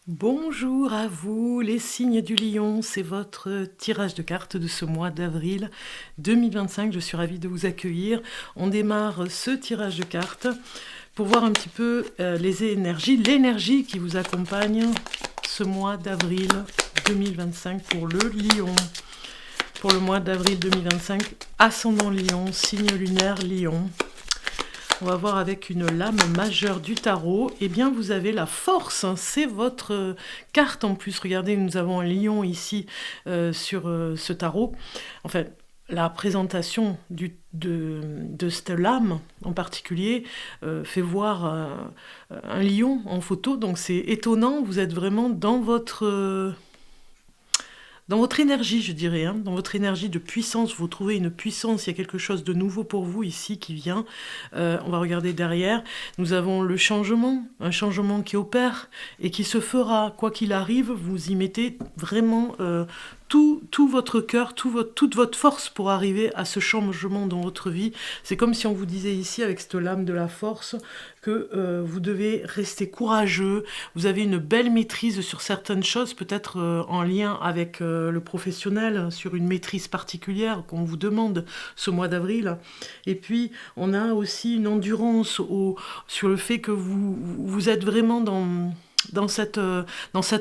Bonjour à vous les signes du lion, c'est votre tirage de cartes de ce mois d'avril 2025, je suis ravie de vous accueillir. On démarre ce tirage de cartes pour voir un petit peu les énergies, l'énergie qui vous accompagne ce mois d'avril 2025 pour le lion. Pour le mois d'avril 2025, ascendant lion, signe lunaire lion. On va voir avec une lame majeure du tarot. Eh bien, vous avez la force. Hein, c'est votre carte en plus. Regardez, nous avons un lion ici sur ce tarot. Enfin, la présentation de cette lame en particulier fait voir un lion en photo. Donc, c'est étonnant. Vous êtes vraiment dans votre énergie, je dirais, hein, dans votre énergie de puissance, vous trouvez une puissance, il y a quelque chose de nouveau pour vous ici qui vient. On va regarder derrière. Nous avons le changement, un changement qui opère et qui se fera, quoi qu'il arrive, vous y mettez vraiment tout votre cœur, toute votre force pour arriver à ce changement dans votre vie. C'est comme si on vous disait ici, avec cette lame de la force, que vous devez rester courageux, vous avez une belle maîtrise sur certaines choses, peut-être en lien avec le professionnel, sur une maîtrise particulière qu'on vous demande ce mois d'avril. Et puis, on a aussi une endurance sur le fait que vous êtes vraiment dans cette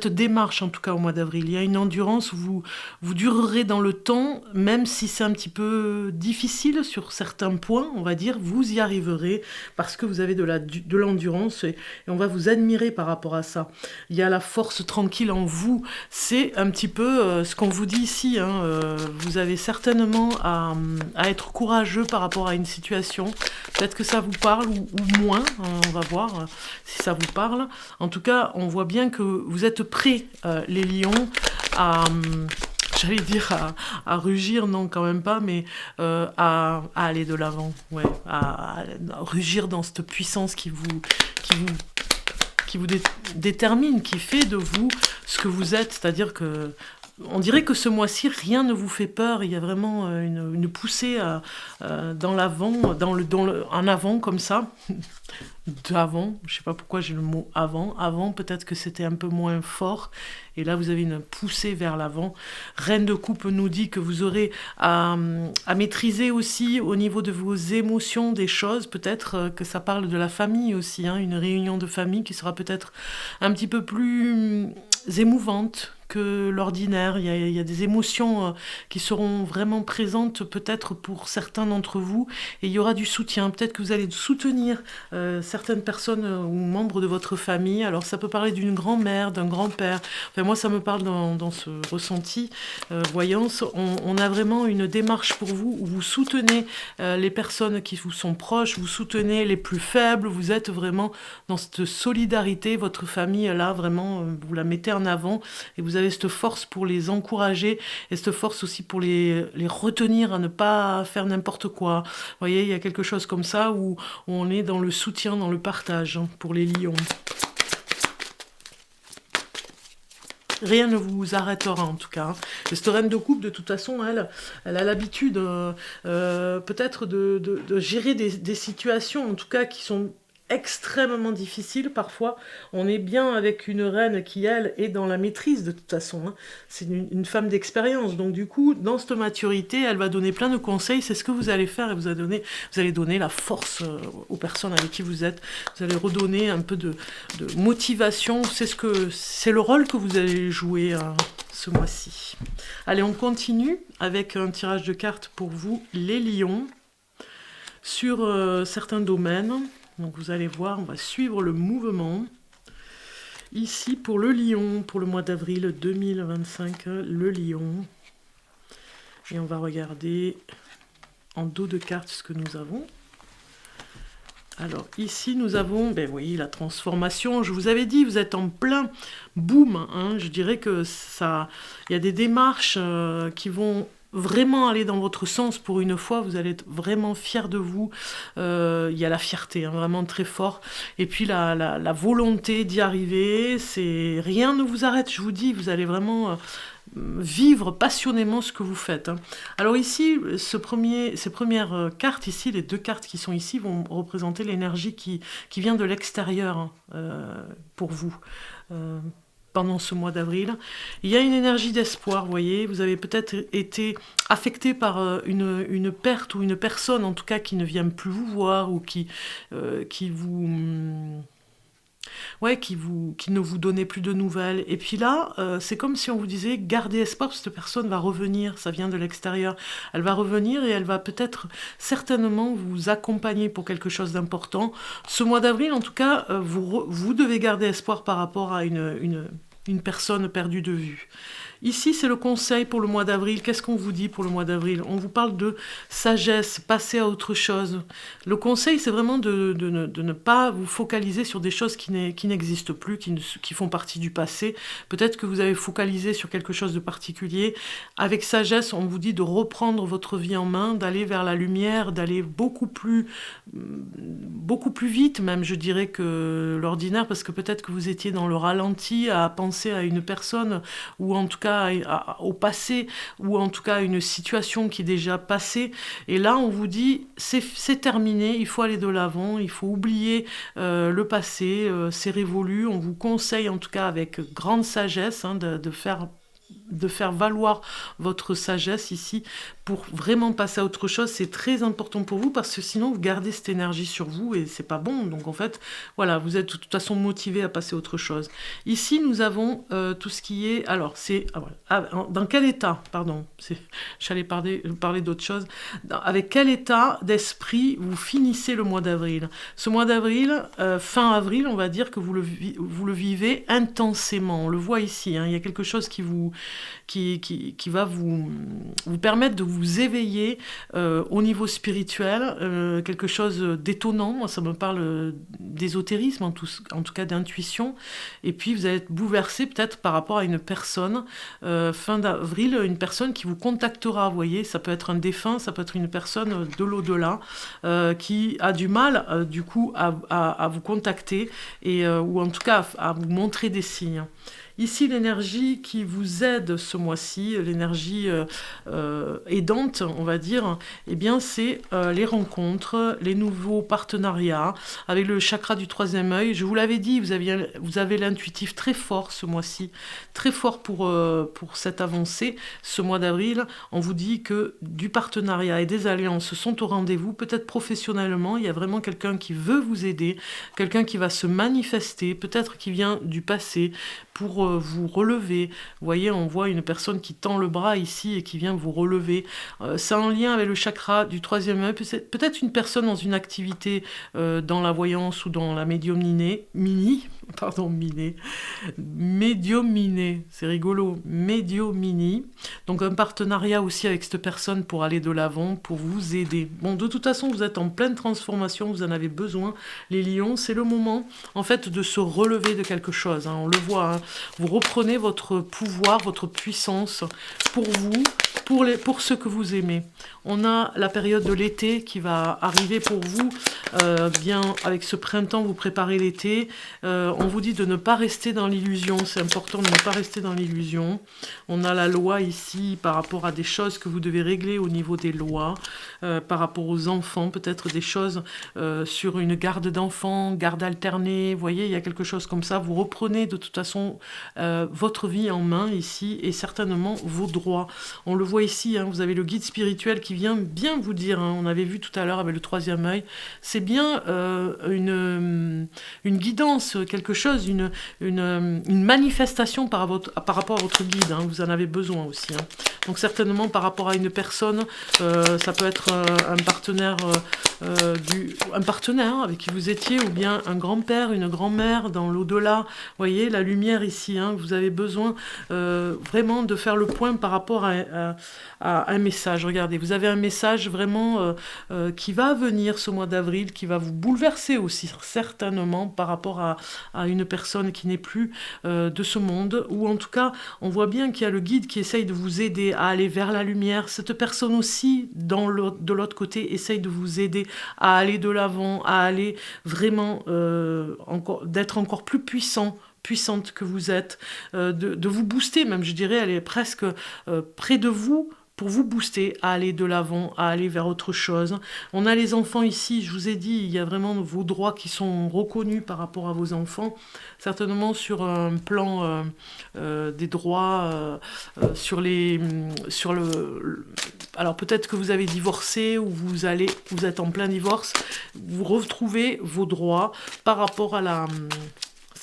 démarche, en tout cas au mois d'avril. Il y a une endurance, vous durerez dans le temps, même si c'est un petit peu difficile sur certains points, on va dire, vous y arriverez parce que vous avez de l'endurance et on va vous admirer par rapport à ça. Il y a la force tranquille en vous, c'est un petit peu ce qu'on vous dit ici, hein, vous avez certainement à être courageux par rapport à une situation. Peut-être que ça vous parle ou moins, hein, on va voir si ça vous parle. En tout cas, on voit bien que vous êtes prêts, les lions, j'allais dire à rugir, non quand même pas, mais à aller de l'avant, ouais, à rugir dans cette puissance qui vous détermine, qui fait de vous ce que vous êtes, c'est-à-dire que on dirait que ce mois-ci, rien ne vous fait peur. Il y a vraiment une poussée dans l'avant, en avant comme ça. D'avant, je ne sais pas pourquoi j'ai le mot avant. Avant, peut-être que c'était un peu moins fort. Et là, vous avez une poussée vers l'avant. Reine de coupe nous dit que vous aurez à maîtriser aussi au niveau de vos émotions des choses. Peut-être que ça parle de la famille aussi. Hein, une réunion de famille qui sera peut-être un petit peu plus émouvante que l'ordinaire. Il y a des émotions qui seront vraiment présentes peut-être pour certains d'entre vous et il y aura du soutien. Peut-être que vous allez soutenir certaines personnes ou membres de votre famille. Alors ça peut parler d'une grand-mère, d'un grand-père. Enfin, moi ça me parle dans ce ressenti voyance. On a vraiment une démarche pour vous où vous soutenez les personnes qui vous sont proches, vous soutenez les plus faibles, vous êtes vraiment dans cette solidarité. Votre famille là vraiment vous la mettez en avant et vous avez cette force pour les encourager et cette force aussi pour les retenir à ne pas faire n'importe quoi. Vous voyez, il y a quelque chose comme ça où on est dans le soutien, dans le partage hein, pour les lions. Rien ne vous arrêtera en tout cas. Hein. Et cette reine de coupe, de toute façon, elle a l'habitude peut-être de gérer des situations, en tout cas, qui sont extrêmement difficile parfois. On est bien avec une reine qui, elle, est dans la maîtrise de toute façon. Hein. C'est une femme d'expérience. Donc du coup, dans cette maturité, elle va donner plein de conseils. C'est ce que vous allez faire et vous allez donner la force aux personnes avec qui vous êtes. Vous allez redonner un peu de motivation. C'est le rôle que vous allez jouer ce mois-ci. Allez, on continue avec un tirage de cartes pour vous, les lions, sur certains domaines. Donc vous allez voir, on va suivre le mouvement. Ici, pour le lion, pour le mois d'avril 2025, le lion. Et on va regarder en dos de cartes ce que nous avons. Alors ici, nous avons, ben oui, la transformation. Je vous avais dit, vous êtes en plein boom. Hein, je dirais que ça, il y a des démarches qui vont vraiment aller dans votre sens pour une fois, vous allez être vraiment fier de vous. Il y a la fierté, hein, vraiment très fort. Et puis la volonté d'y arriver, rien ne vous arrête, je vous dis, vous allez vraiment vivre passionnément ce que vous faites. Hein. Alors ici, ces premières cartes ici, les 2 cartes qui sont ici, vont représenter l'énergie qui vient de l'extérieur, hein, pour vous. Pendant ce mois d'avril. Il y a une énergie d'espoir, vous voyez, vous avez peut-être été affecté par une perte ou une personne, en tout cas, qui ne vient plus vous voir ou qui vous... Ouais, qui ne vous donnait plus de nouvelles. Et puis là, c'est comme si on vous disait, gardez espoir, parce que cette personne va revenir, ça vient de l'extérieur. Elle va revenir et elle va peut-être, certainement, vous accompagner pour quelque chose d'important. Ce mois d'avril, en tout cas, vous devez garder espoir par rapport à une personne perdue de vue. Ici, c'est le conseil pour le mois d'avril. Qu'est-ce qu'on vous dit pour le mois d'avril? On vous parle de sagesse, passer à autre chose. Le conseil, c'est vraiment de ne pas vous focaliser sur des choses qui n'existent plus, qui font partie du passé. Peut-être que vous avez focalisé sur quelque chose de particulier. Avec sagesse, on vous dit de reprendre votre vie en main, d'aller vers la lumière, d'aller beaucoup plus vite même, je dirais, que l'ordinaire, parce que peut-être que vous étiez dans le ralenti à penser à une personne, ou en tout cas au passé, ou en tout cas à une situation qui est déjà passée. Et là, on vous dit, c'est terminé, il faut aller de l'avant, il faut oublier le passé, c'est révolu. On vous conseille, en tout cas avec grande sagesse, hein, de faire valoir votre sagesse ici pour vraiment passer à autre chose. C'est très important pour vous, parce que sinon vous gardez cette énergie sur vous et c'est pas bon. Donc en fait, voilà, vous êtes de toute façon motivé à passer à autre chose. Ici, nous avons tout ce qui est... Alors, c'est... dans quel état, pardon, j'allais parler d'autre chose. Avec quel état d'esprit vous finissez le mois d'avril? Ce mois d'avril, fin avril, on va dire que vous le vivez intensément. On le voit ici, hein, il y a quelque chose qui va vous permettre de vous éveiller au niveau spirituel, quelque chose d'étonnant. Moi, ça me parle d'ésotérisme, en tout cas d'intuition. Et puis, vous allez être bouleversé peut-être par rapport à une personne, fin d'avril, une personne qui vous contactera, vous voyez, ça peut être un défunt, ça peut être une personne de l'au-delà, qui a du mal, du coup, à vous contacter, ou en tout cas à vous montrer des signes. Ici, l'énergie qui vous aide ce mois-ci, l'énergie aidante, on va dire, eh bien, c'est les rencontres, les nouveaux partenariats, avec le chakra du 3e œil. Je vous l'avais dit, vous avez l'intuitif très fort ce mois-ci, très fort pour cette avancée. Ce mois d'avril, on vous dit que du partenariat et des alliances sont au rendez-vous, peut-être professionnellement, il y a vraiment quelqu'un qui veut vous aider, quelqu'un qui va se manifester, peut-être qui vient du passé, pour vous relever. Vous voyez, on voit une personne qui tend le bras ici et qui vient vous relever. C'est en lien avec le chakra du 3e œil. Peut-être une personne dans une activité dans la voyance ou dans la médiumnité. Médiumnité, c'est rigolo. Médiumnité. Donc un partenariat aussi avec cette personne pour aller de l'avant, pour vous aider. Bon, de toute façon, vous êtes en pleine transformation, vous en avez besoin. Les lions, c'est le moment, en fait, de se relever de quelque chose. Hein. On le voit, hein. Vous reprenez votre pouvoir, votre puissance pour vous, pour ceux que vous aimez. On a la période de l'été qui va arriver pour vous. Bien, avec ce printemps, vous préparez l'été. On vous dit de ne pas rester dans l'illusion. C'est important de ne pas rester dans l'illusion. On a la loi ici par rapport à des choses que vous devez régler au niveau des lois, par rapport aux enfants, peut-être des choses sur une garde d'enfants, garde alternée. Vous voyez, il y a quelque chose comme ça. Vous reprenez de toute façon votre vie en main ici et certainement vos droits. On le voit ici, hein, vous avez le guide spirituel qui vient bien vous dire, hein, on avait vu tout à l'heure avec le 3e œil, c'est bien une guidance, quelque chose, une manifestation par rapport à votre guide, hein, vous en avez besoin aussi. Hein. Donc certainement par rapport à une personne, ça peut être un partenaire un partenaire avec qui vous étiez, ou bien un grand-père, une grand-mère dans l'au-delà. Vous voyez, la lumière ici, hein, vous avez besoin vraiment de faire le point par rapport à un message. Regardez, vous avez un message vraiment qui va venir ce mois d'avril, qui va vous bouleverser aussi certainement par rapport à une personne qui n'est plus de ce monde, ou en tout cas, on voit bien qu'il y a le guide qui essaye de vous aider à aller vers la lumière. Cette personne aussi, de l'autre côté, essaye de vous aider à aller de l'avant, à aller vraiment d'être encore plus puissante que vous êtes, de vous booster même, je dirais, elle est presque près de vous, pour vous booster à aller de l'avant, à aller vers autre chose. On a les enfants ici, je vous ai dit, il y a vraiment vos droits qui sont reconnus par rapport à vos enfants, certainement sur un plan des droits, alors peut-être que vous avez divorcé ou vous êtes en plein divorce, vous retrouvez vos droits par rapport à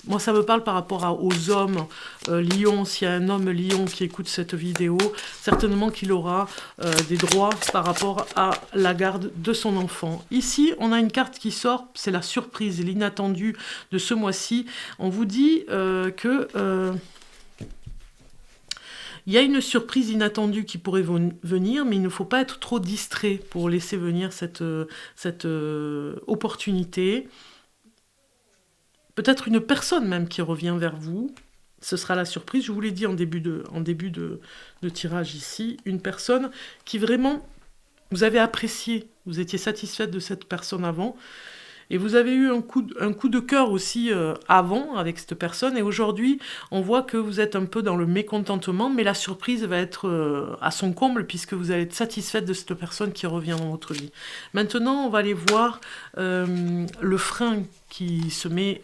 moi, ça me parle par rapport aux hommes lions. S'il y a un homme lion qui écoute cette vidéo, certainement qu'il aura des droits par rapport à la garde de son enfant. Ici, on a une carte qui sort, c'est la surprise, l'inattendu de ce mois-ci. On vous dit que... il y a une surprise inattendue qui pourrait venir, mais il ne faut pas être trop distrait pour laisser venir cette opportunité. Peut-être une personne même qui revient vers vous. Ce sera la surprise. Je vous l'ai dit en début de tirage ici. Une personne qui vraiment, vous avez apprécié. Vous étiez satisfaite de cette personne avant. Et vous avez eu un coup de cœur aussi avant avec cette personne. Et aujourd'hui, on voit que vous êtes un peu dans le mécontentement. Mais la surprise va être à son comble puisque vous allez être satisfaite de cette personne qui revient dans votre vie. Maintenant, on va aller voir le frein qui se met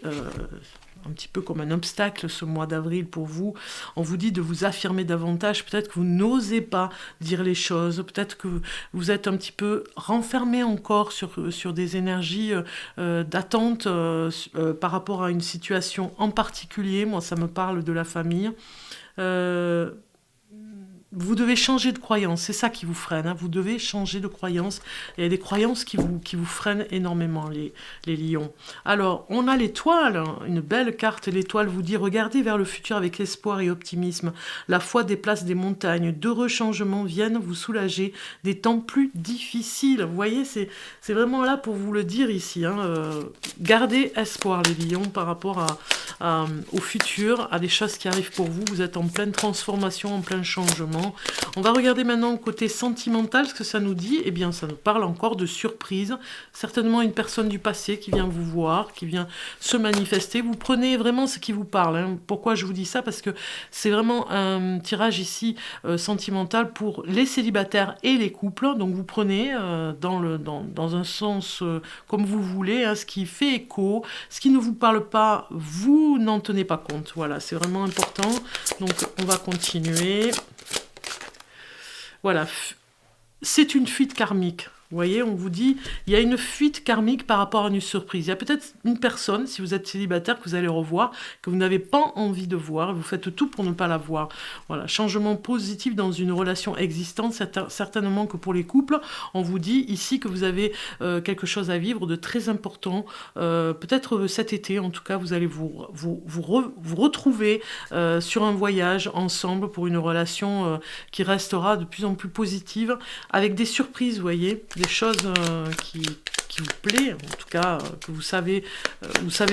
un petit peu comme un obstacle ce mois d'avril pour vous. On vous dit de vous affirmer davantage. Peut-être que vous n'osez pas dire les choses. Peut-être que vous êtes un petit peu renfermé encore sur des énergies d'attente par rapport à une situation en particulier. Moi, ça me parle de la famille. Vous devez changer de croyance, c'est ça qui vous freine, hein. Vous devez changer de croyance. Il y a des croyances qui vous freinent énormément, les lions. Alors, on a l'étoile, hein, une belle carte. L'étoile vous dit, regardez vers le futur avec espoir et optimisme. La foi déplace des montagnes. D'heureux changements viennent vous soulager des temps plus difficiles. Vous voyez, c'est vraiment là pour vous le dire ici, hein. Gardez espoir, les lions, par rapport au futur, à des choses qui arrivent pour vous. Vous êtes en pleine transformation, en plein changement. On va regarder maintenant côté sentimental, ce que ça nous dit. Eh bien, ça nous parle encore de surprise. Certainement une personne du passé qui vient vous voir, qui vient se manifester. Vous prenez vraiment ce qui vous parle, hein. Pourquoi je vous dis ça? Parce que c'est vraiment un tirage ici sentimental pour les célibataires et les couples. Donc vous prenez dans un sens comme vous voulez, hein, ce qui fait écho. Ce qui ne vous parle pas, vous n'en tenez pas compte. Voilà, c'est vraiment important. Donc on va continuer. Voilà, c'est une fuite karmique. Vous voyez, on vous dit, il y a une fuite karmique par rapport à une surprise. Il y a peut-être une personne, si vous êtes célibataire, que vous allez revoir, que vous n'avez pas envie de voir. Vous faites tout pour ne pas la voir. Voilà, changement positif dans une relation existante. Certainement que pour les couples, on vous dit ici que vous avez quelque chose à vivre de très important. Peut-être cet été, en tout cas, vous allez vous retrouver sur un voyage ensemble pour une relation qui restera de plus en plus positive, avec des surprises, vous voyez, des choses qui vous plaît, en tout cas, que vous savez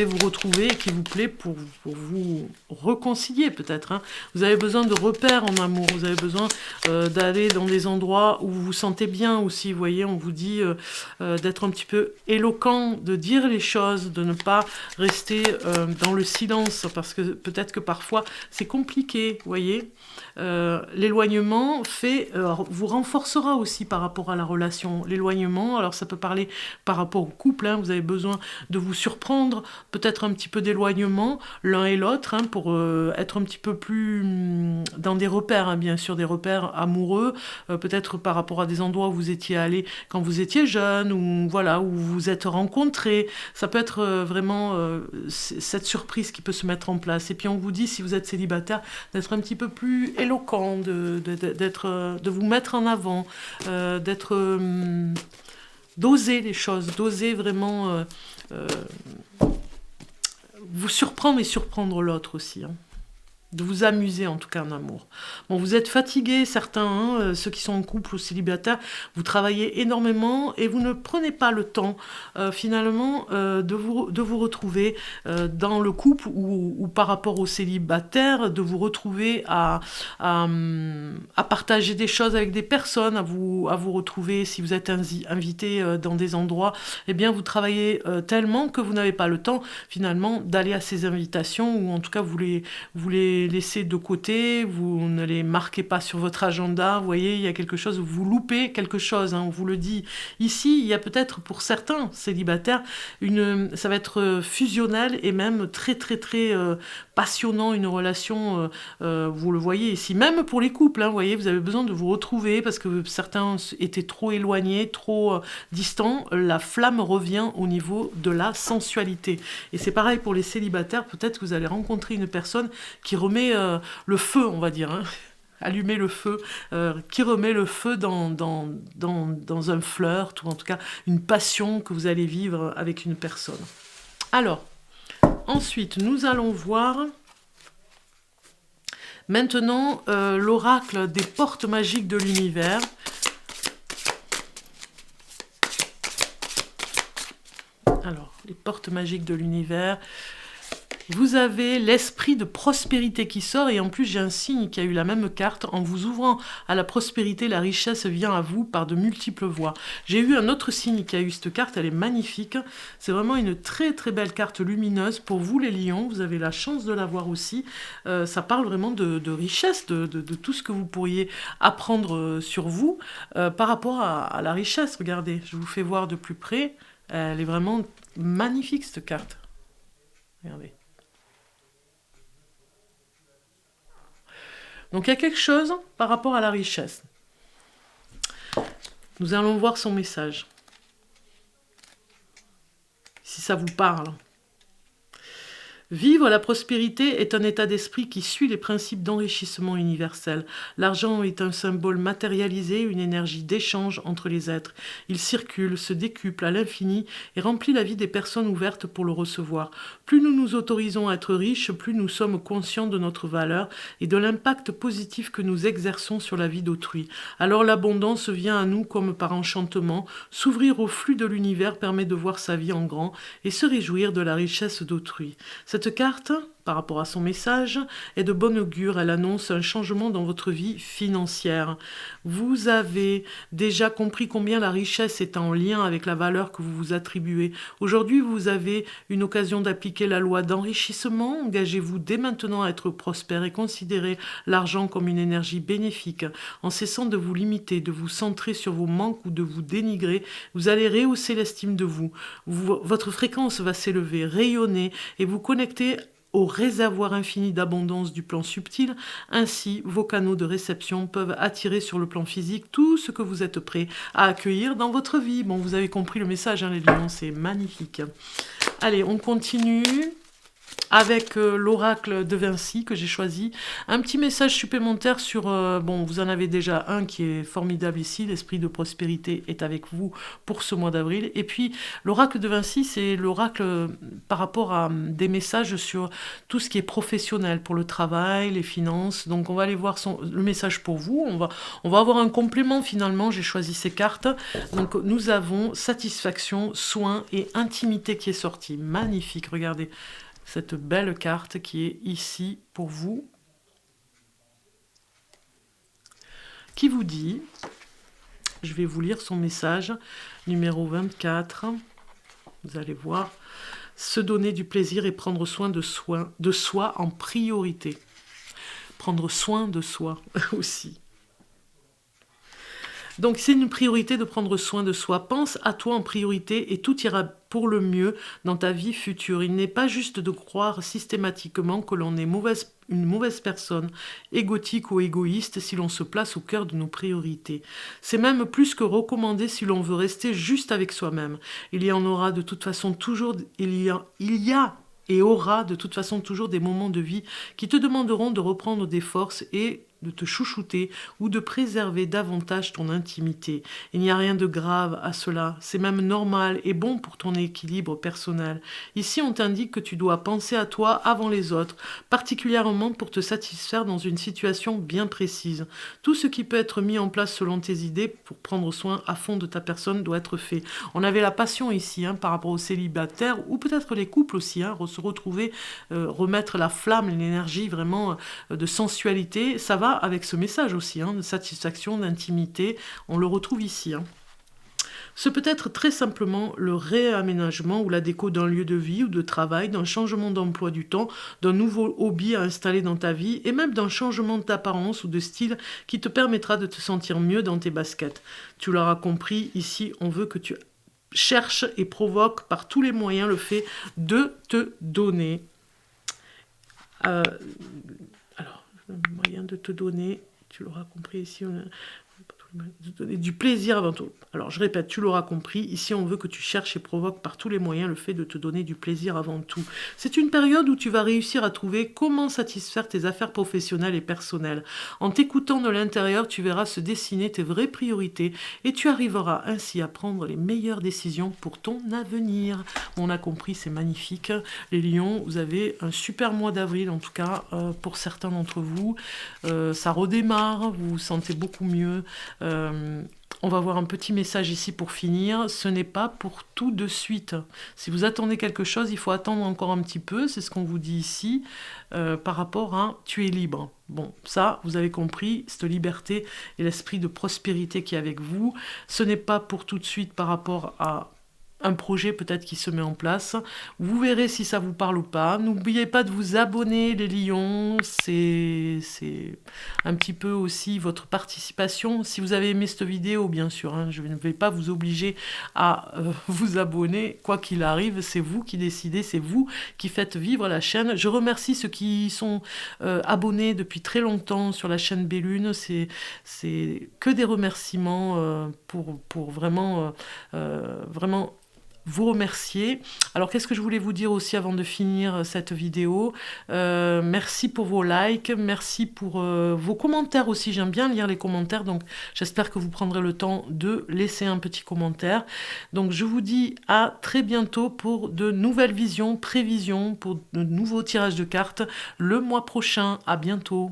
vous retrouver et qui vous plaît pour vous réconcilier peut-être, hein. Vous avez besoin de repères en amour, vous avez besoin d'aller dans des endroits où vous vous sentez bien aussi, vous voyez, on vous dit d'être un petit peu éloquent, de dire les choses, de ne pas rester dans le silence, parce que peut-être que parfois c'est compliqué, vous voyez. L'éloignement vous renforcera aussi par rapport à la relation. L'éloignement, alors ça peut parler par rapport au couple, hein, vous avez besoin de vous surprendre, peut-être un petit peu d'éloignement l'un et l'autre, hein, pour être un petit peu plus dans des repères, hein, bien sûr, des repères amoureux, peut-être par rapport à des endroits où vous étiez allé quand vous étiez jeune, ou voilà, où vous vous êtes rencontrés. Ça peut être vraiment cette surprise qui peut se mettre en place. Et puis on vous dit, si vous êtes célibataire, d'être un petit peu plus éloquent, de vous mettre en avant, d'être d'oser les choses, d'oser vraiment euh, vous surprendre et surprendre l'autre aussi, hein. De vous amuser en tout cas en amour. Bon, vous êtes fatigués, certains, hein, ceux qui sont en couple ou célibataires, vous travaillez énormément et vous ne prenez pas le temps finalement de vous retrouver dans le couple ou par rapport aux célibataires, de vous retrouver à partager des choses avec des personnes, à vous retrouver si vous êtes invité dans des endroits, eh bien vous travaillez tellement que vous n'avez pas le temps finalement d'aller à ces invitations ou en tout cas vous les laissez de côté, vous ne les marquez pas sur votre agenda, vous voyez, il y a quelque chose, vous loupez quelque chose, hein, on vous le dit. Ici, il y a peut-être pour certains célibataires, ça va être fusionnel et même très très très passionnant, une relation, vous le voyez ici, même pour les couples, hein, vous voyez, vous avez besoin de vous retrouver parce que certains étaient trop éloignés, trop distants, la flamme revient au niveau de la sensualité. Et c'est pareil pour les célibataires, peut-être que vous allez rencontrer une personne qui remet le feu, on va dire, hein. Allumer le feu, qui remet le feu dans un flirt, ou en tout cas une passion que vous allez vivre avec une personne. Alors, ensuite, nous allons voir maintenant l'oracle des portes magiques de l'univers. Alors, les portes magiques de l'univers. Vous avez l'esprit de prospérité qui sort et en plus j'ai un signe qui a eu la même carte. En vous ouvrant à la prospérité, la richesse vient à vous par de multiples voies. J'ai eu un autre signe qui a eu cette carte, elle est magnifique. C'est vraiment une très très belle carte lumineuse. Pour vous les lions, vous avez la chance de l'avoir aussi. Ça parle vraiment de richesse, de tout ce que vous pourriez apprendre sur vous par rapport à la richesse. Regardez, je vous fais voir de plus près. Elle est vraiment magnifique cette carte. Regardez. Donc il y a quelque chose par rapport à la richesse. Nous allons voir son message. Si ça vous parle. Vivre la prospérité est un état d'esprit qui suit les principes d'enrichissement universel. L'argent est un symbole matérialisé, une énergie d'échange entre les êtres. Il circule, se décuple à l'infini et remplit la vie des personnes ouvertes pour le recevoir. Plus nous nous autorisons à être riches, plus nous sommes conscients de notre valeur et de l'impact positif que nous exerçons sur la vie d'autrui. Alors l'abondance vient à nous comme par enchantement. S'ouvrir au flux de l'univers permet de voir sa vie en grand et se réjouir de la richesse d'autrui. Cette carte, par rapport à son message, est de bon augure. Elle annonce un changement dans votre vie financière. Vous avez déjà compris combien la richesse est en lien avec la valeur que vous vous attribuez. Aujourd'hui, vous avez une occasion d'appliquer la loi d'enrichissement. Engagez-vous dès maintenant à être prospère et considérez l'argent comme une énergie bénéfique. En cessant de vous limiter, de vous centrer sur vos manques ou de vous dénigrer, vous allez rehausser l'estime de vous. Votre fréquence va s'élever, rayonner et vous connecter au réservoir infini d'abondance du plan subtil. Ainsi, vos canaux de réception peuvent attirer sur le plan physique tout ce que vous êtes prêt à accueillir dans votre vie. Bon, vous avez compris le message, hein, les lions, c'est magnifique. Allez, on continue avec l'oracle de Vinci que j'ai choisi. Un petit message supplémentaire sur... bon, vous en avez déjà un qui est formidable ici. L'esprit de prospérité est avec vous pour ce mois d'avril. Et puis, l'oracle de Vinci, c'est l'oracle par rapport à des messages sur tout ce qui est professionnel, pour le travail, les finances. Donc, on va aller voir le message pour vous. On va avoir un complément finalement. J'ai choisi ces cartes. Donc, nous avons satisfaction, soin et intimité qui est sortie. Magnifique, regardez. Cette belle carte qui est ici pour vous, qui vous dit, je vais vous lire son message, numéro 24, vous allez voir, se donner du plaisir et prendre soin de soi en priorité. Prendre soin de soi aussi. Donc c'est une priorité de prendre soin de soi. Pense à toi en priorité et tout ira pour le mieux dans ta vie future. Il n'est pas juste de croire systématiquement que l'on est une mauvaise personne, égotique ou égoïste si l'on se place au cœur de nos priorités. C'est même plus que recommandé si l'on veut rester juste avec soi-même. Il y aura de toute façon toujours et aura de toute façon toujours des moments de vie qui te demanderont de reprendre des forces et de te chouchouter ou de préserver davantage ton intimité. Il n'y a rien de grave à cela, c'est même normal et bon pour ton équilibre personnel. Ici, on t'indique que tu dois penser à toi avant les autres, particulièrement pour te satisfaire dans une situation bien précise. Tout ce qui peut être mis en place selon tes idées pour prendre soin à fond de ta personne doit être fait. On avait la passion ici par rapport aux célibataires ou peut-être les couples aussi, se retrouver, remettre la flamme, l'énergie vraiment de sensualité. Ça va avec ce message aussi, de satisfaction, d'intimité. On le retrouve ici. Ce peut être très simplement le réaménagement ou la déco d'un lieu de vie ou de travail, d'un changement d'emploi du temps, d'un nouveau hobby à installer dans ta vie et même d'un changement d'apparence ou de style qui te permettra de te sentir mieux dans tes baskets. Tu l'auras compris, ici on veut que tu cherches et provoques par tous les moyens le fait de te donner. Alors, le moyen de te donner, tu l'auras compris ici, de donner du plaisir avant tout. Alors je répète, tu l'auras compris, ici on veut que tu cherches et provoques par tous les moyens le fait de te donner du plaisir avant tout. C'est une période où tu vas réussir à trouver comment satisfaire tes affaires professionnelles et personnelles. En t'écoutant de l'intérieur, tu verras se dessiner tes vraies priorités et tu arriveras ainsi à prendre les meilleures décisions pour ton avenir. On a compris, c'est magnifique. Les lions, vous avez un super mois d'avril, en tout cas pour certains d'entre vous. Ça redémarre, vous vous sentez beaucoup mieux. On va voir un petit message ici pour finir. Ce n'est pas pour tout de suite. Si vous attendez quelque chose, il faut attendre encore un petit peu. C'est ce qu'on vous dit ici par rapport à « tu es libre ». Bon, ça, vous avez compris, cette liberté et l'esprit de prospérité qui est avec vous. Ce n'est pas pour tout de suite par rapport à un projet peut-être qui se met en place. Vous verrez si ça vous parle ou pas. N'oubliez pas de vous abonner, les lions. C'est un petit peu aussi votre participation. Si vous avez aimé cette vidéo, bien sûr, je ne vais pas vous obliger à vous abonner. Quoi qu'il arrive, c'est vous qui décidez, c'est vous qui faites vivre la chaîne. Je remercie ceux qui sont abonnés depuis très longtemps sur la chaîne Bellune. C'est que des remerciements pour vraiment vous remercier. Alors, qu'est-ce que je voulais vous dire aussi avant de finir cette vidéo? Merci pour vos likes, merci pour vos commentaires aussi. J'aime bien lire les commentaires, donc j'espère que vous prendrez le temps de laisser un petit commentaire. Donc, je vous dis à très bientôt pour de nouvelles visions, prévisions, pour de nouveaux tirages de cartes le mois prochain. À bientôt.